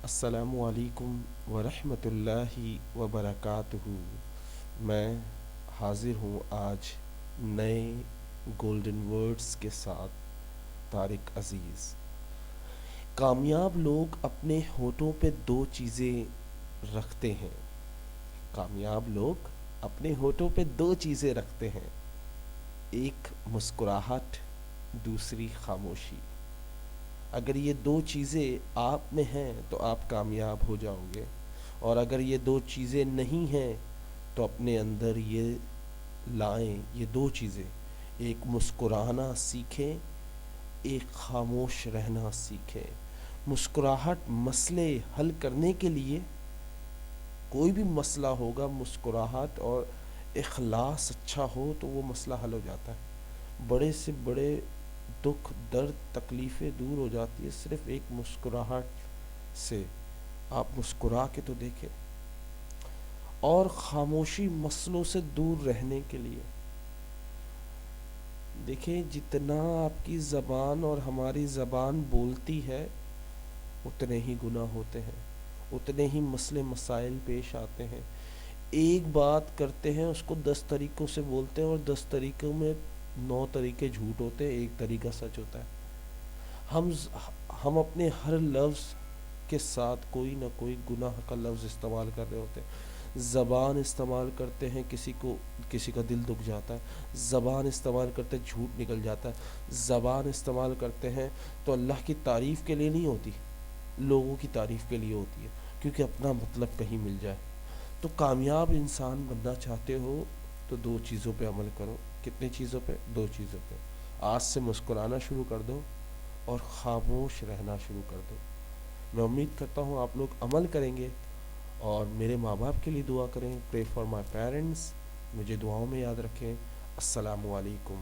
السلام علیکم ورحمۃ اللہ وبرکاتہ۔ میں حاضر ہوں آج نئے گولڈن ورڈز کے ساتھ۔ طارق عزیز، کامیاب لوگ اپنے ہونٹوں پہ دو چیزیں رکھتے ہیں۔ کامیاب لوگ اپنے ہونٹوں پہ دو چیزیں رکھتے ہیں، ایک مسکراہٹ، دوسری خاموشی۔ اگر یہ دو چیزیں آپ میں ہیں تو آپ کامیاب ہو جاؤ گے، اور اگر یہ دو چیزیں نہیں ہیں تو اپنے اندر یہ لائیں، یہ دو چیزیں، ایک مسکرانا سیکھیں، ایک خاموش رہنا سیکھیں۔ مسکراہٹ مسئلے حل کرنے کے لیے، کوئی بھی مسئلہ ہوگا، مسکراہٹ اور اخلاص اچھا ہو تو وہ مسئلہ حل ہو جاتا ہے۔ بڑے سے بڑے دکھ، درد، تکلیفیں دور ہو جاتی ہے صرف ایک مسکراہٹ سے۔ آپ مسکرا کے تو دیکھیں۔ اور خاموشی مسئلوں سے دور رہنے کے لیے، دیکھیں جتنا آپ کی زبان اور ہماری زبان بولتی ہے اتنے ہی گناہ ہوتے ہیں، اتنے ہی مسئلے مسائل پیش آتے ہیں۔ ایک بات کرتے ہیں اس کو 10 طریقوں سے بولتے ہیں، اور 10 طریقوں میں 9 طریقے جھوٹ ہوتے ہیں، ایک طریقہ سچ ہوتا ہے۔ ہم اپنے ہر لفظ کے ساتھ کوئی نہ کوئی گناہ کا لفظ استعمال کر رہے ہوتے ہیں۔ زبان استعمال کرتے ہیں، کسی کا دل دکھ جاتا ہے۔ زبان استعمال کرتے ہیں، جھوٹ نکل جاتا ہے۔ زبان استعمال کرتے ہیں تو اللہ کی تعریف کے لیے نہیں ہوتی، لوگوں کی تعریف کے لیے ہوتی ہے، کیونکہ اپنا مطلب کہیں مل جائے۔ تو کامیاب انسان بننا چاہتے ہو تو دو چیزوں پہ عمل کرو۔ کتنی چیزوں پہ؟ دو چیزوں پہ۔ آج سے مسکرانا شروع کر دو اور خاموش رہنا شروع کر دو۔ میں امید کرتا ہوں آپ لوگ عمل کریں گے، اور میرے ماں باپ کے لیے دعا کریں۔ پرے فار مائی پیرنٹس، مجھے دعاؤں میں یاد رکھیں۔ السلام علیکم۔